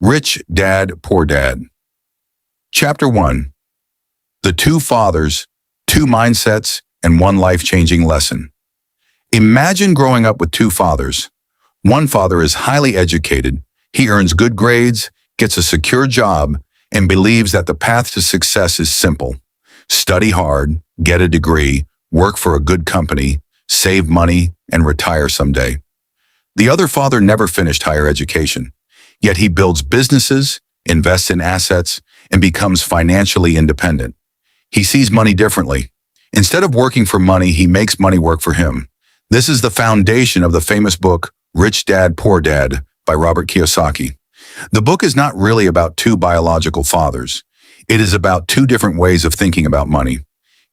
Rich Dad, Poor Dad. Chapter 1. The Two Fathers, Two Mindsets, and One Life-Changing Lesson. Imagine growing up with two fathers. One father is highly educated. He earns good grades, gets a secure job, and believes that the path to success is simple. Study hard, get a degree, work for a good company, save money, and retire someday. The other father never finished higher education, yet he builds businesses, invests in assets, and becomes financially independent. He sees money differently. Instead of working for money, he makes money work for him. This is the foundation of the famous book, Rich Dad, Poor Dad, by Robert Kiyosaki. The book is not really about two biological fathers. It is about two different ways of thinking about money.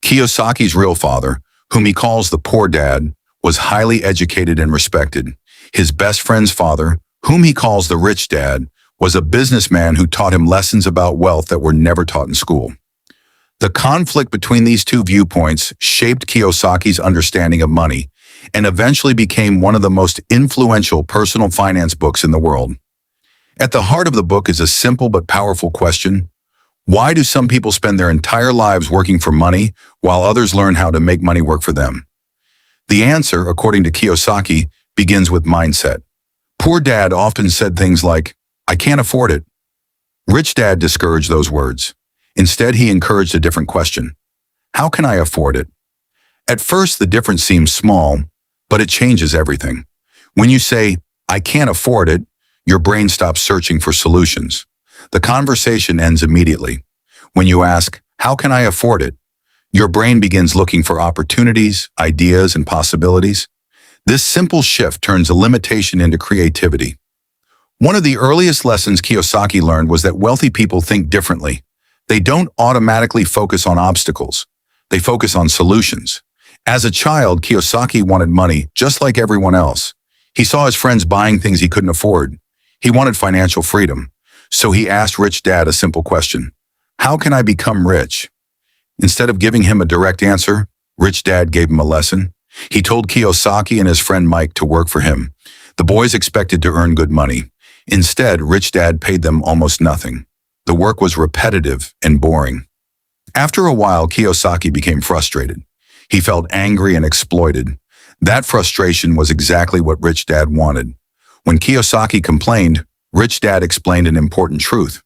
Kiyosaki's real father, whom he calls the poor dad, was highly educated and respected. His best friend's father, whom he calls the rich dad, was a businessman who taught him lessons about wealth that were never taught in school. The conflict between these two viewpoints shaped Kiyosaki's understanding of money and eventually became one of the most influential personal finance books in the world. At the heart of the book is a simple but powerful question. Why do some people spend their entire lives working for money while others learn how to make money work for them? The answer, according to Kiyosaki, begins with mindset. Poor dad often said things like, "I can't afford it." Rich dad discouraged those words. Instead, he encouraged a different question. How can I afford it? At first, the difference seems small, but it changes everything. When you say, "I can't afford it," your brain stops searching for solutions. The conversation ends immediately. When you ask, "How can I afford it?" your brain begins looking for opportunities, ideas, and possibilities. This simple shift turns a limitation into creativity. One of the earliest lessons Kiyosaki learned was that wealthy people think differently. They don't automatically focus on obstacles. They focus on solutions. As a child, Kiyosaki wanted money just like everyone else. He saw his friends buying things he couldn't afford. He wanted financial freedom. So he asked Rich Dad a simple question. How can I become rich? Instead of giving him a direct answer, Rich Dad gave him a lesson. He told Kiyosaki and his friend Mike to work for him. The boys expected to earn good money. Instead, Rich Dad paid them almost nothing. The work was repetitive and boring. After a while, Kiyosaki became frustrated. He felt angry and exploited. That frustration was exactly what Rich Dad wanted. When Kiyosaki complained, Rich Dad explained an important truth.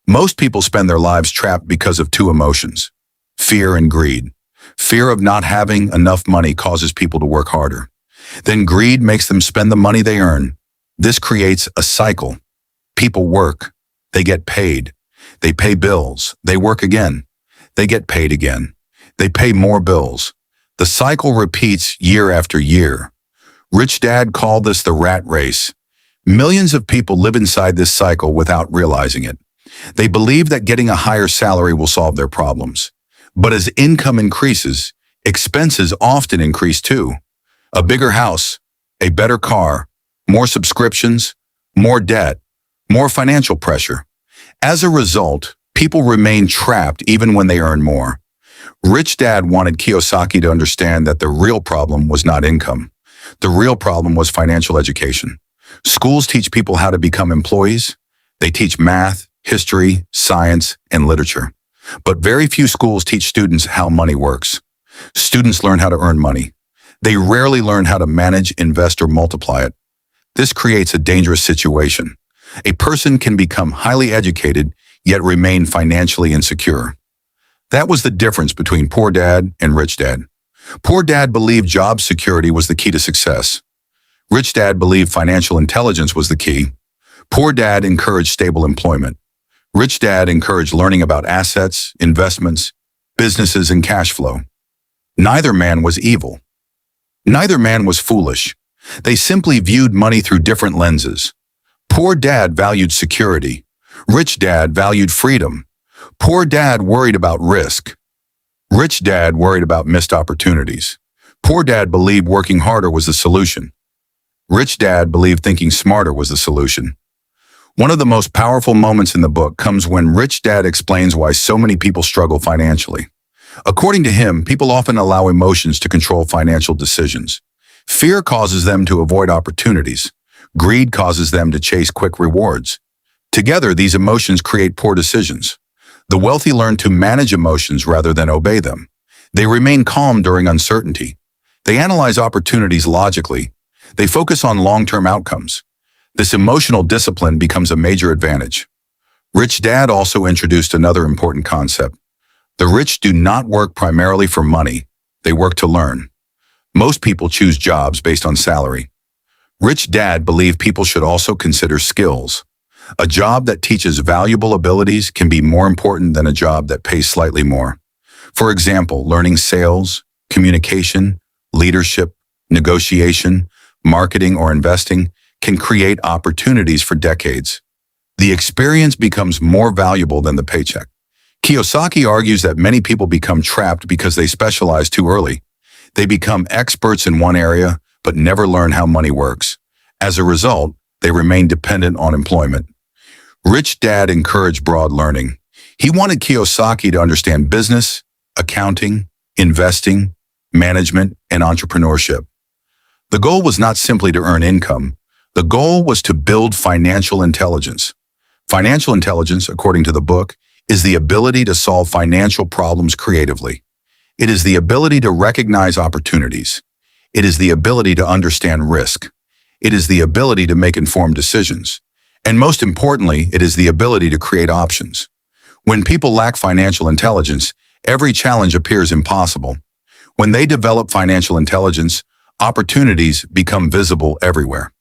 Most people spend their lives trapped because of two emotions, fear and greed. Fear of not having enough money causes people to work harder. Then greed makes them spend the money they earn. This creates a cycle. People work. They get paid. They pay bills. They work again. They get paid again. They pay more bills. The cycle repeats year after year. Rich Dad called this the rat race. Millions of people live inside this cycle without realizing it. They believe that getting a higher salary will solve their problems. But as income increases, expenses often increase too. A bigger house, a better car, more subscriptions, more debt, more financial pressure. As a result, people remain trapped even when they earn more. Rich Dad wanted Kiyosaki to understand that the real problem was not income. The real problem was financial education. Schools teach people how to become employees. They teach math, history, science, and literature. But very few schools teach students how money works. Students learn how to earn money. They rarely learn how to manage, invest, or multiply it. This creates a dangerous situation. A person can become highly educated, yet remain financially insecure. That was the difference between Poor Dad and Rich Dad. Poor Dad believed job security was the key to success. Rich Dad believed financial intelligence was the key. Poor Dad encouraged stable employment. Rich Dad encouraged learning about assets, investments, businesses, and cash flow. Neither man was evil. Neither man was foolish. They simply viewed money through different lenses. Poor Dad valued security. Rich Dad valued freedom. Poor Dad worried about risk. Rich Dad worried about missed opportunities. Poor Dad believed working harder was the solution. Rich Dad believed thinking smarter was the solution. One of the most powerful moments in the book comes when Rich Dad explains why so many people struggle financially. According to him, people often allow emotions to control financial decisions. Fear causes them to avoid opportunities. Greed causes them to chase quick rewards. Together, these emotions create poor decisions. The wealthy learn to manage emotions rather than obey them. They remain calm during uncertainty. They analyze opportunities logically. They focus on long-term outcomes. This emotional discipline becomes a major advantage. Rich Dad also introduced another important concept. The rich do not work primarily for money. They work to learn. Most people choose jobs based on salary. Rich Dad believed people should also consider skills. A job that teaches valuable abilities can be more important than a job that pays slightly more. For example, learning sales, communication, leadership, negotiation, marketing, or investing can create opportunities for decades. The experience becomes more valuable than the paycheck. Kiyosaki argues that many people become trapped because they specialize too early. They become experts in one area, but never learn how money works. As a result, they remain dependent on employment. Rich Dad encouraged broad learning. He wanted Kiyosaki to understand business, accounting, investing, management, and entrepreneurship. The goal was not simply to earn income. The goal was to build financial intelligence. Financial intelligence, according to the book, is the ability to solve financial problems creatively. It is the ability to recognize opportunities. It is the ability to understand risk. It is the ability to make informed decisions. And most importantly, it is the ability to create options. When people lack financial intelligence, every challenge appears impossible. When they develop financial intelligence, opportunities become visible everywhere.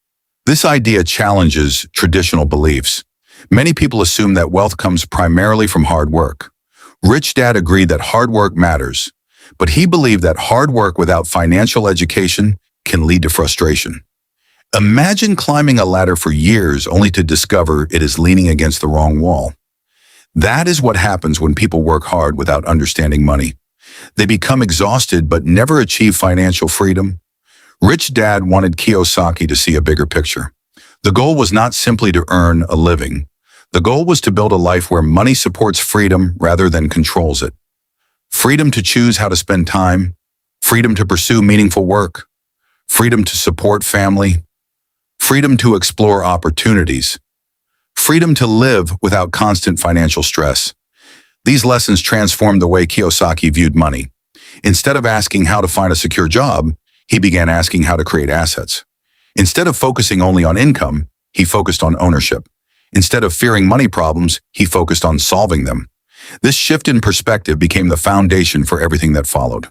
This idea challenges traditional beliefs. Many people assume that wealth comes primarily from hard work. Rich Dad agreed that hard work matters, but he believed that hard work without financial education can lead to frustration. Imagine climbing a ladder for years only to discover it is leaning against the wrong wall. That is what happens when people work hard without understanding money. They become exhausted but never achieve financial freedom. Rich Dad wanted Kiyosaki to see a bigger picture. The goal was not simply to earn a living. The goal was to build a life where money supports freedom rather than controls it. Freedom to choose how to spend time, freedom to pursue meaningful work, freedom to support family, freedom to explore opportunities, freedom to live without constant financial stress. These lessons transformed the way Kiyosaki viewed money. Instead of asking how to find a secure job, he began asking how to create assets. Instead of focusing only on income, he focused on ownership. Instead of fearing money problems, he focused on solving them. This shift in perspective became the foundation for everything that followed.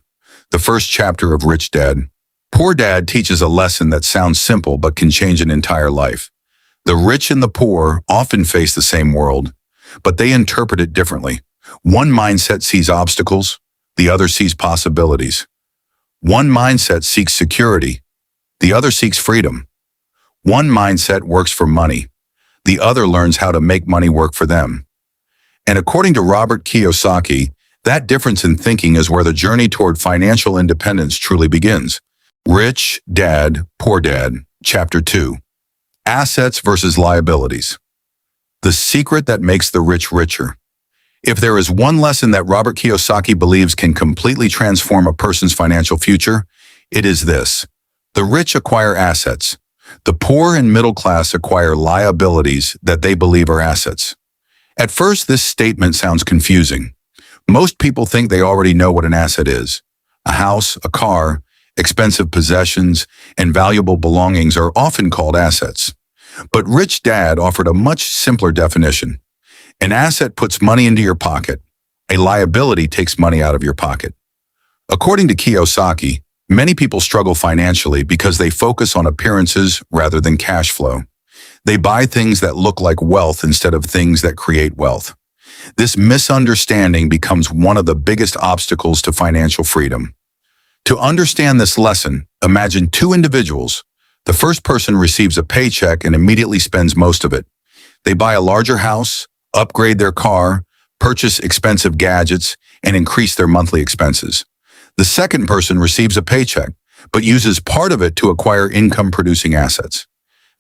The first chapter of Rich Dad. Poor Dad teaches a lesson that sounds simple but can change an entire life. The rich and the poor often face the same world, but they interpret it differently. One mindset sees obstacles, the other sees possibilities. One mindset seeks security, the other seeks freedom. One mindset works for money, the other learns how to make money work for them. And according to Robert Kiyosaki, that difference in thinking is where the journey toward financial independence truly begins. Rich Dad, Poor Dad, Chapter 2. Assets versus liabilities. The secret that makes the rich richer. If there is one lesson that Robert Kiyosaki believes can completely transform a person's financial future, it is this. The rich acquire assets. The poor and middle class acquire liabilities that they believe are assets. At first, this statement sounds confusing. Most people think they already know what an asset is. A house, a car, expensive possessions, and valuable belongings are often called assets. But Rich Dad offered a much simpler definition. An asset puts money into your pocket. A liability takes money out of your pocket. According to Kiyosaki, many people struggle financially because they focus on appearances rather than cash flow. They buy things that look like wealth instead of things that create wealth. This misunderstanding becomes one of the biggest obstacles to financial freedom. To understand this lesson, imagine two individuals. The first person receives a paycheck and immediately spends most of it. They buy a larger house, upgrade their car, purchase expensive gadgets, and increase their monthly expenses. The second person receives a paycheck, but uses part of it to acquire income-producing assets.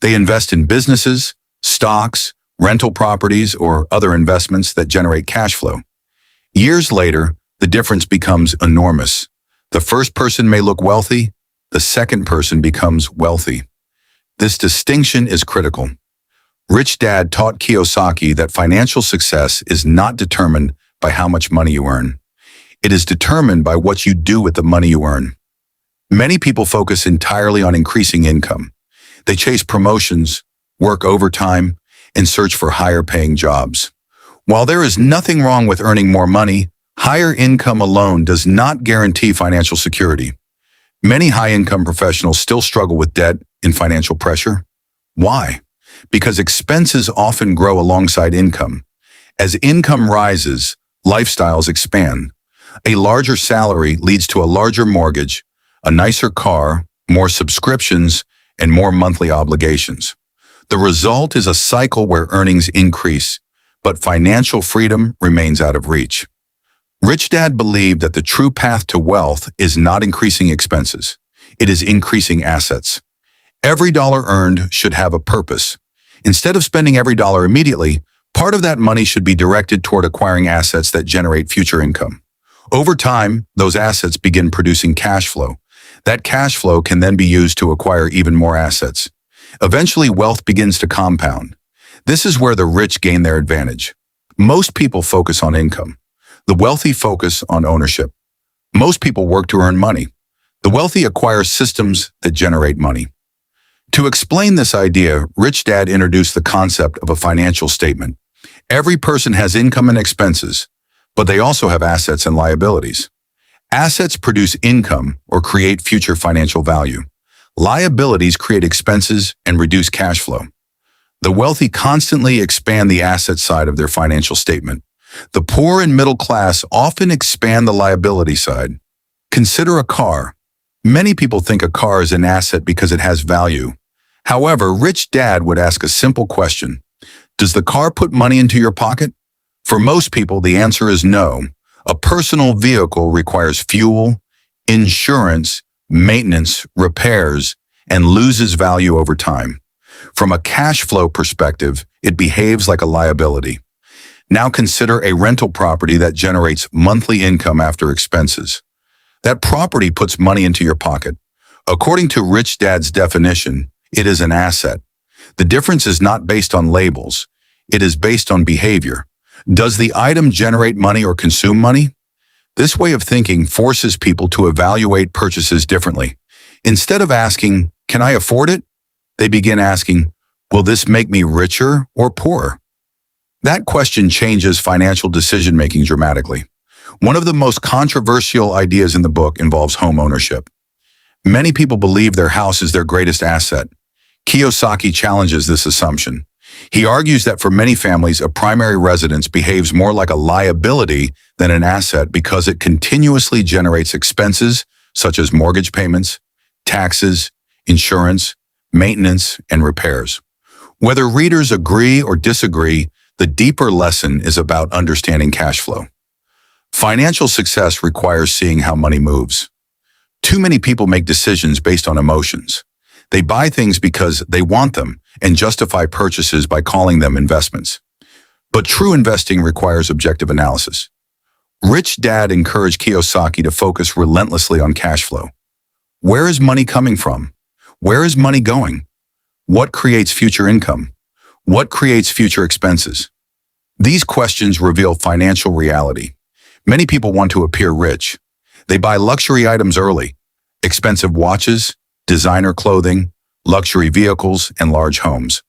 They invest in businesses, stocks, rental properties, or other investments that generate cash flow. Years later, the difference becomes enormous. The first person may look wealthy, the second person becomes wealthy. This distinction is critical. Rich Dad taught Kiyosaki that financial success is not determined by how much money you earn. It is determined by what you do with the money you earn. Many people focus entirely on increasing income. They chase promotions, work overtime, and search for higher-paying jobs. While there is nothing wrong with earning more money, higher income alone does not guarantee financial security. Many high-income professionals still struggle with debt and financial pressure. Why? Because expenses often grow alongside income. As income rises, lifestyles expand. A larger salary leads to a larger mortgage, a nicer car, more subscriptions, and more monthly obligations. The result is a cycle where earnings increase, but financial freedom remains out of reach. Rich Dad believed that the true path to wealth is not increasing expenses. It is increasing assets. Every dollar earned should have a purpose. Instead of spending every dollar immediately, part of that money should be directed toward acquiring assets that generate future income. Over time, those assets begin producing cash flow. That cash flow can then be used to acquire even more assets. Eventually, wealth begins to compound. This is where the rich gain their advantage. Most people focus on income. The wealthy focus on ownership. Most people work to earn money. The wealthy acquire systems that generate money. To explain this idea, Rich Dad introduced the concept of a financial statement. Every person has income and expenses, but they also have assets and liabilities. Assets produce income or create future financial value. Liabilities create expenses and reduce cash flow. The wealthy constantly expand the asset side of their financial statement. The poor and middle class often expand the liability side. Consider a car. Many people think a car is an asset because it has value. However, Rich Dad would ask a simple question. Does the car put money into your pocket? For most people, the answer is no. A personal vehicle requires fuel, insurance, maintenance, repairs, and loses value over time. From a cash flow perspective, it behaves like a liability. Now consider a rental property that generates monthly income after expenses. That property puts money into your pocket. According to Rich Dad's definition, it is an asset. The difference is not based on labels. It is based on behavior. Does the item generate money or consume money? This way of thinking forces people to evaluate purchases differently. Instead of asking, "Can I afford it?" they begin asking, "Will this make me richer or poorer?" That question changes financial decision-making dramatically. One of the most controversial ideas in the book involves home ownership. Many people believe their house is their greatest asset. Kiyosaki challenges this assumption. He argues that for many families, a primary residence behaves more like a liability than an asset because it continuously generates expenses such as mortgage payments, taxes, insurance, maintenance, and repairs. Whether readers agree or disagree, the deeper lesson is about understanding cash flow. Financial success requires seeing how money moves. Too many people make decisions based on emotions. They buy things because they want them and justify purchases by calling them investments. But true investing requires objective analysis. Rich Dad encouraged Kiyosaki to focus relentlessly on cash flow. Where is money coming from? Where is money going? What creates future income? What creates future expenses? These questions reveal financial reality. Many people want to appear rich. They buy luxury items early, expensive watches, designer clothing, luxury vehicles, and large homes.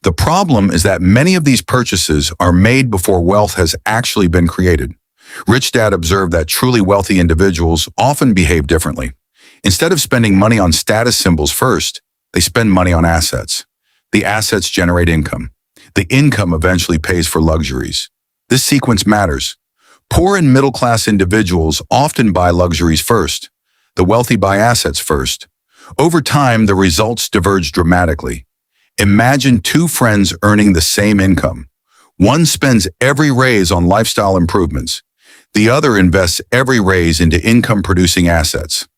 The problem is that many of these purchases are made before wealth has actually been created. Rich Dad observed that truly wealthy individuals often behave differently. Instead of spending money on status symbols first, they spend money on assets. The assets generate income. The income eventually pays for luxuries. This sequence matters. Poor and middle-class individuals often buy luxuries first. The wealthy buy assets first. Over time, the results diverge dramatically. Imagine two friends earning the same income. One spends every raise on lifestyle improvements. The other invests every raise into income-producing assets.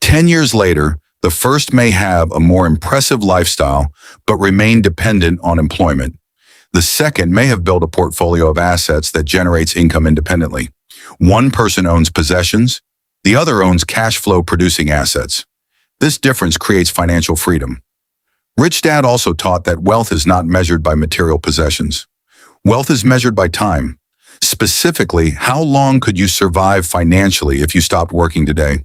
10 years later, the first may have a more impressive lifestyle, but remain dependent on employment. The second may have built a portfolio of assets that generates income independently. One person owns possessions, the other owns cash flow producing assets. This difference creates financial freedom. Rich Dad also taught that wealth is not measured by material possessions. Wealth is measured by time. Specifically, how long could you survive financially if you stopped working today?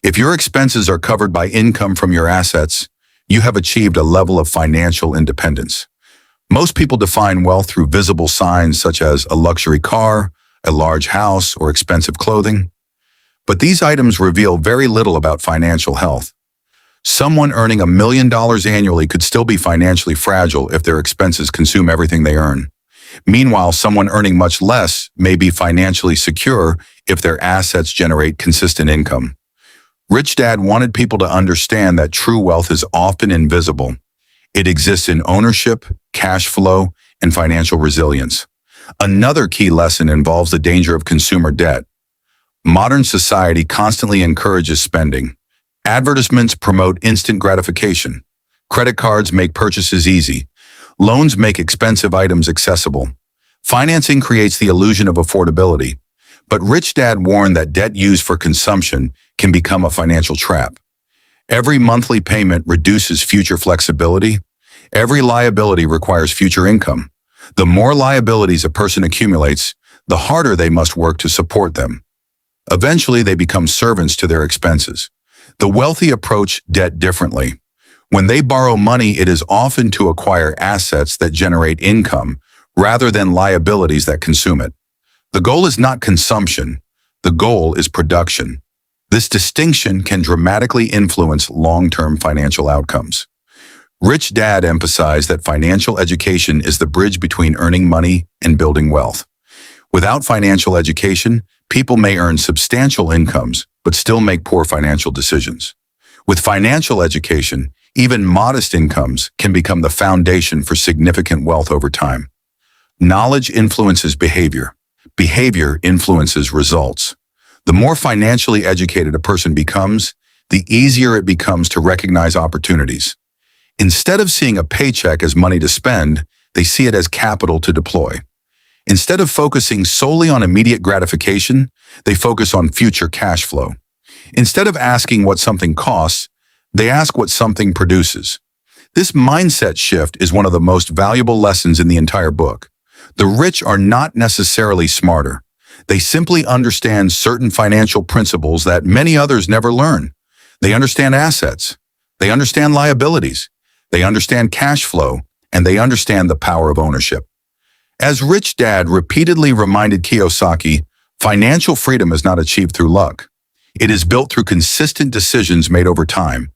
If your expenses are covered by income from your assets, you have achieved a level of financial independence. Most people define wealth through visible signs such as a luxury car, a large house, or expensive clothing. But these items reveal very little about financial health. Someone earning $1 million annually could still be financially fragile if their expenses consume everything they earn. Meanwhile, someone earning much less may be financially secure if their assets generate consistent income. Rich Dad wanted people to understand that true wealth is often invisible. It exists in ownership, cash flow, and financial resilience. Another key lesson involves the danger of consumer debt. Modern society constantly encourages spending. Advertisements promote instant gratification. Credit cards make purchases easy. Loans make expensive items accessible. Financing creates the illusion of affordability. But Rich Dad warned that debt used for consumption can become a financial trap. Every monthly payment reduces future flexibility. Every liability requires future income. The more liabilities a person accumulates, the harder they must work to support them. Eventually, they become servants to their expenses. The wealthy approach debt differently. When they borrow money, it is often to acquire assets that generate income rather than liabilities that consume it. The goal is not consumption. The goal is production. This distinction can dramatically influence long-term financial outcomes. Rich Dad emphasized that financial education is the bridge between earning money and building wealth. Without financial education, people may earn substantial incomes but still make poor financial decisions. With financial education, even modest incomes can become the foundation for significant wealth over time. Knowledge influences behavior. Behavior influences results. The more financially educated a person becomes, the easier it becomes to recognize opportunities. Instead of seeing a paycheck as money to spend, they see it as capital to deploy. Instead of focusing solely on immediate gratification, they focus on future cash flow. Instead of asking what something costs, they ask what something produces. This mindset shift is one of the most valuable lessons in the entire book. The rich are not necessarily smarter. They simply understand certain financial principles that many others never learn. They understand assets. They understand liabilities. They understand cash flow, and they understand the power of ownership. As Rich Dad repeatedly reminded Kiyosaki, financial freedom is not achieved through luck. It is built through consistent decisions made over time.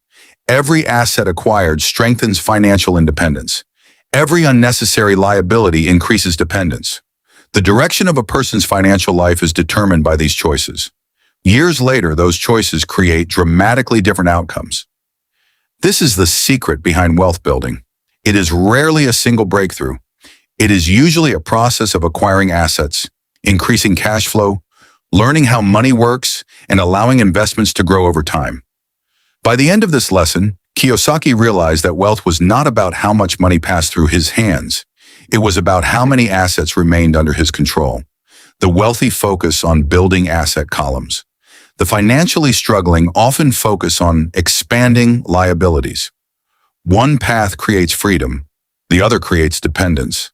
Every asset acquired strengthens financial independence. Every unnecessary liability increases dependence. The direction of a person's financial life is determined by these choices. Years later, those choices create dramatically different outcomes. This is the secret behind wealth building. It is rarely a single breakthrough. It is usually a process of acquiring assets, increasing cash flow, learning how money works, and allowing investments to grow over time. By the end of this lesson, Kiyosaki realized that wealth was not about how much money passed through his hands. It was about how many assets remained under his control. The wealthy focus on building asset columns. The financially struggling often focus on expanding liabilities. One path creates freedom, the other creates dependence.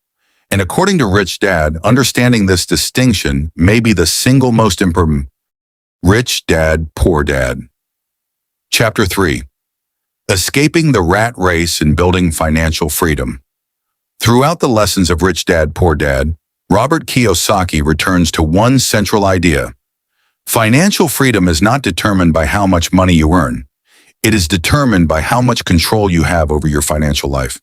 And according to Rich Dad, understanding this distinction may be the single most important. Rich Dad, Poor Dad. Chapter 3. Escaping the rat race and building financial freedom. Throughout the lessons of Rich Dad, Poor Dad, Robert Kiyosaki returns to one central idea. Financial freedom is not determined by how much money you earn. It is determined by how much control you have over your financial life.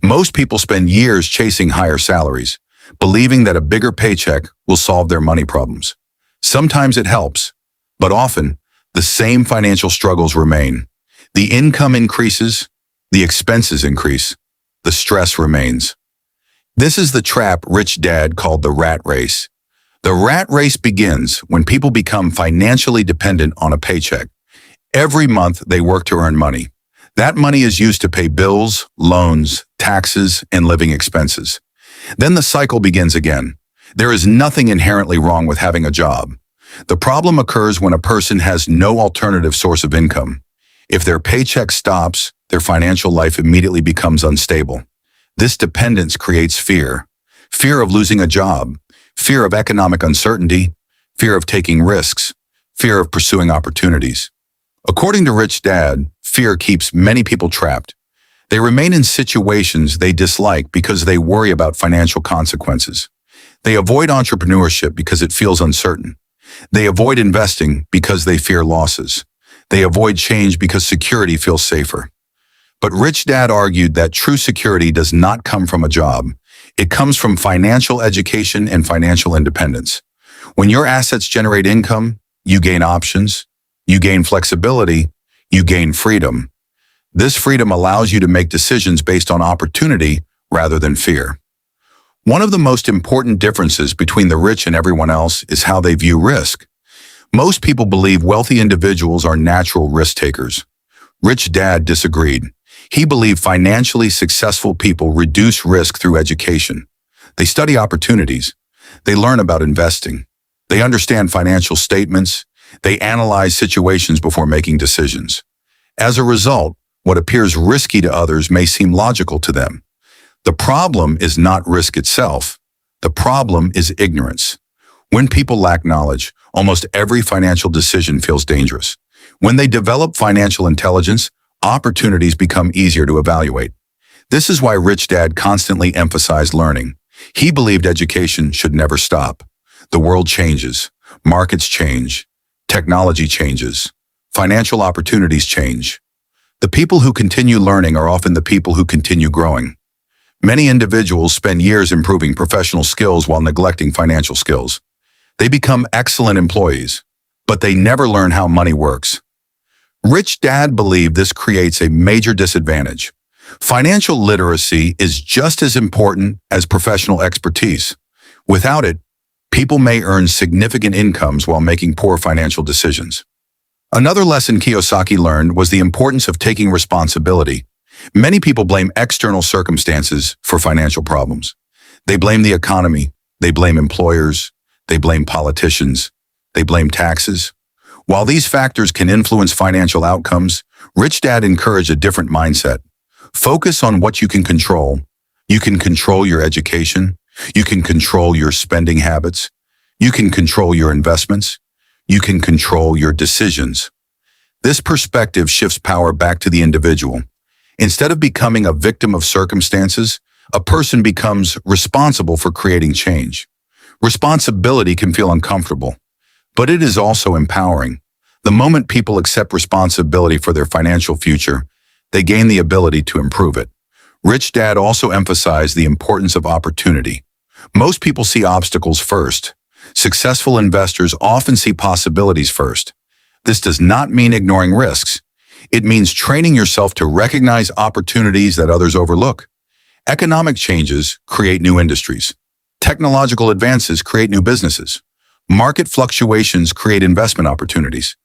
Most people spend years chasing higher salaries, believing that a bigger paycheck will solve their money problems. Sometimes it helps, but often the same financial struggles remain. The income increases, the expenses increase, the stress remains. This is the trap Rich Dad called the rat race. The rat race begins when people become financially dependent on a paycheck. Every month they work to earn money. That money is used to pay bills, loans, taxes, and living expenses. Then the cycle begins again. There is nothing inherently wrong with having a job. The problem occurs when a person has no alternative source of income. If their paycheck stops, their financial life immediately becomes unstable. This dependence creates fear. Fear of losing a job, fear of economic uncertainty, fear of taking risks, fear of pursuing opportunities. According to Rich Dad, fear keeps many people trapped. They remain in situations they dislike because they worry about financial consequences. They avoid entrepreneurship because it feels uncertain. They avoid investing because they fear losses. They avoid change because security feels safer. But Rich Dad argued that true security does not come from a job. It comes from financial education and financial independence. When your assets generate income, you gain options, you gain flexibility, you gain freedom. This freedom allows you to make decisions based on opportunity rather than fear. One of the most important differences between the rich and everyone else is how they view risk. Most people believe wealthy individuals are natural risk takers. Rich Dad disagreed. He believed financially successful people reduce risk through education. They study opportunities. They learn about investing. They understand financial statements. They analyze situations before making decisions. As a result, what appears risky to others may seem logical to them. The problem is not risk itself. The problem is ignorance. When people lack knowledge, almost every financial decision feels dangerous. When they develop financial intelligence, opportunities become easier to evaluate. This is why Rich Dad constantly emphasized learning. He believed education should never stop. The world changes, markets change, technology changes, financial opportunities change. The people who continue learning are often the people who continue growing. Many individuals spend years improving professional skills while neglecting financial skills. They become excellent employees, but they never learn how money works. Rich Dad believed this creates a major disadvantage. Financial literacy is just as important as professional expertise. Without it, people may earn significant incomes while making poor financial decisions. Another lesson Kiyosaki learned was the importance of taking responsibility. Many people blame external circumstances for financial problems. They blame the economy, they blame employers, they blame politicians, they blame taxes. While these factors can influence financial outcomes, Rich Dad encouraged a different mindset. Focus on what you can control. You can control your education. You can control your spending habits. You can control your investments. You can control your decisions. This perspective shifts power back to the individual. Instead of becoming a victim of circumstances, a person becomes responsible for creating change. Responsibility can feel uncomfortable, but it is also empowering. The moment people accept responsibility for their financial future, they gain the ability to improve it. Rich Dad also emphasized the importance of opportunity. Most people see obstacles first. Successful investors often see possibilities first. This does not mean ignoring risks. It means training yourself to recognize opportunities that others overlook. Economic changes create new industries. Technological advances create new businesses. Market fluctuations create investment opportunities.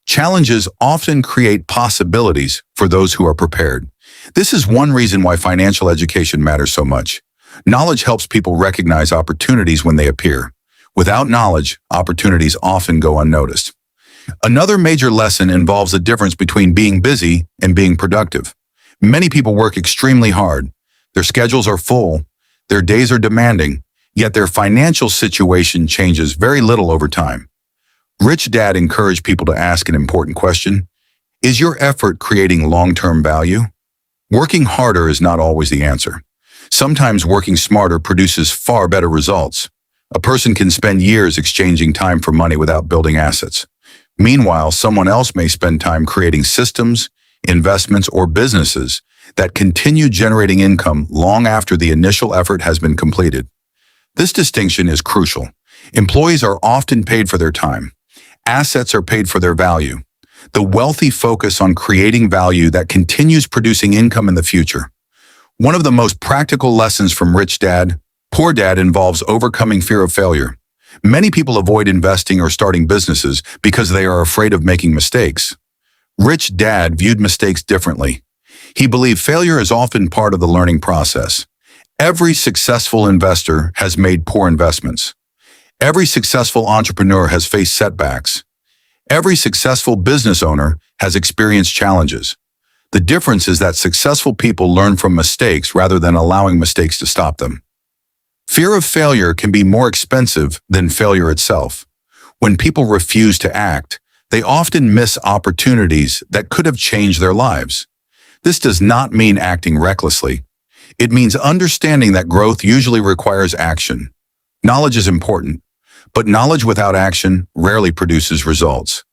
Challenges often create possibilities for those who are prepared. This is one reason why financial education matters so much. Knowledge helps people recognize opportunities when they appear. Without knowledge, opportunities often go unnoticed. Another major lesson involves the difference between being busy and being productive. Many people work extremely hard. Their schedules are full. Their days are demanding, yet their financial situation changes very little over time. Rich Dad encouraged people to ask an important question. Is your effort creating long-term value? Working harder is not always the answer. Sometimes working smarter produces far better results. A person can spend years exchanging time for money without building assets. Meanwhile, someone else may spend time creating systems, investments, or businesses that continue generating income long after the initial effort has been completed. This distinction is crucial. Employees are often paid for their time. Assets are paid for their value. The wealthy focus on creating value that continues producing income in the future. One of the most practical lessons from Rich Dad, Poor Dad involves overcoming fear of failure. Many people avoid investing or starting businesses because they are afraid of making mistakes. Rich Dad viewed mistakes differently. He believed failure is often part of the learning process. Every successful investor has made poor investments. Every successful entrepreneur has faced setbacks. Every successful business owner has experienced challenges. The difference is that successful people learn from mistakes rather than allowing mistakes to stop them. Fear of failure can be more expensive than failure itself. When people refuse to act, they often miss opportunities that could have changed their lives. This does not mean acting recklessly. It means understanding that growth usually requires action. Knowledge is important, but knowledge without action rarely produces results.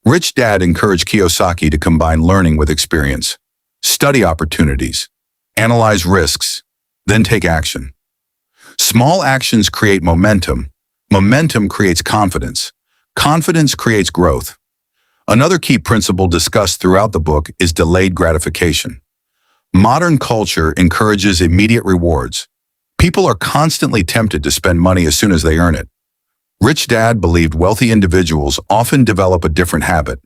Rich Dad encouraged Kiyosaki to combine learning with experience. Study opportunities, analyze risks, then take action. Small actions create momentum. Momentum creates confidence. Confidence creates growth. Another key principle discussed throughout the book is delayed gratification. Modern culture encourages immediate rewards. People are constantly tempted to spend money as soon as they earn it. Rich Dad believed wealthy individuals often develop a different habit.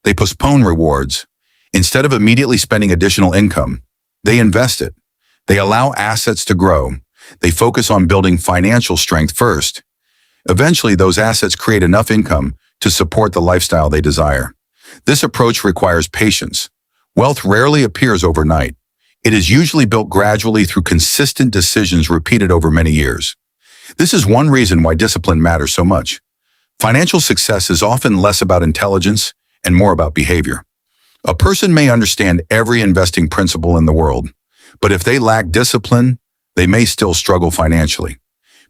They postpone rewards. Instead of immediately spending additional income, they invest it. They allow assets to grow. They focus on building financial strength first. Eventually, those assets create enough income to support the lifestyle they desire. This approach requires patience. Wealth rarely appears overnight. It is usually built gradually through consistent decisions repeated over many years. This is one reason why discipline matters so much. Financial success is often less about intelligence and more about behavior. A person may understand every investing principle in the world, but if they lack discipline, they may still struggle financially.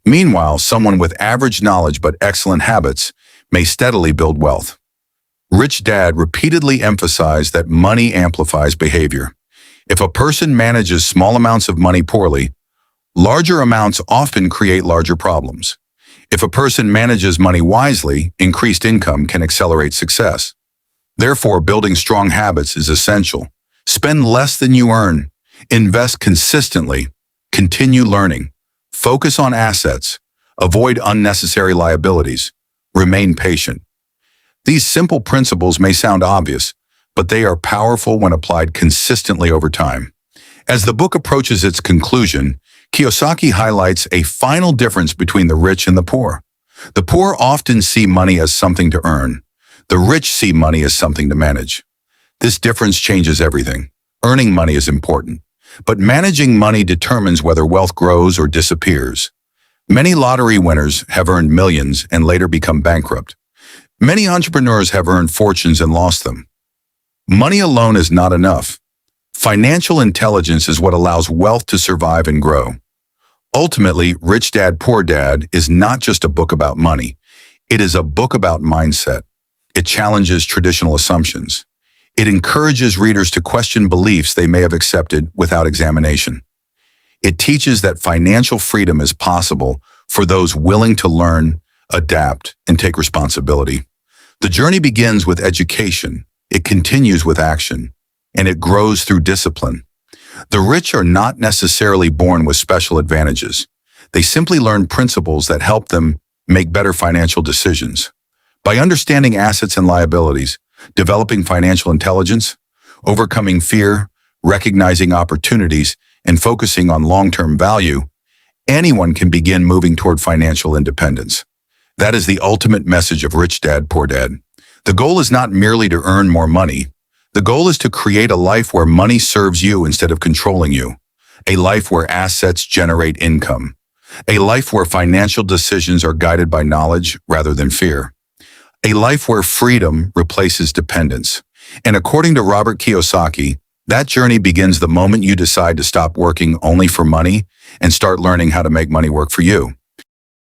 Meanwhile, someone with average knowledge but excellent habits may steadily build wealth. Rich Dad repeatedly emphasized that money amplifies behavior. If a person manages small amounts of money poorly, larger amounts often create larger problems. If a person manages money wisely, increased income can accelerate success. Therefore, building strong habits is essential. Spend less than you earn. Invest consistently. Continue learning. Focus on assets. Avoid unnecessary liabilities. Remain patient. These simple principles may sound obvious, but they are powerful when applied consistently over time. As the book approaches its conclusion, Kiyosaki highlights a final difference between the rich and the poor. The poor often see money as something to earn. The rich see money as something to manage. This difference changes everything. Earning money is important, but managing money determines whether wealth grows or disappears. Many lottery winners have earned millions and later become bankrupt. Many entrepreneurs have earned fortunes and lost them. Money alone is not enough. Financial intelligence is what allows wealth to survive and grow. Ultimately, Rich Dad, Poor Dad is not just a book about money. It is a book about mindset. It challenges traditional assumptions. It encourages readers to question beliefs they may have accepted without examination. It teaches that financial freedom is possible for those willing to learn, adapt, and take responsibility. The journey begins with education, it continues with action, and it grows through discipline. The rich are not necessarily born with special advantages. They simply learn principles that help them make better financial decisions. By understanding assets and liabilities, developing financial intelligence, overcoming fear, recognizing opportunities, and focusing on long-term value, anyone can begin moving toward financial independence. That is the ultimate message of Rich Dad, Poor Dad. The goal is not merely to earn more money. The goal is to create a life where money serves you instead of controlling you. A life where assets generate income. A life where financial decisions are guided by knowledge rather than fear. A life where freedom replaces dependence. And according to Robert Kiyosaki, that journey begins the moment you decide to stop working only for money and start learning how to make money work for you.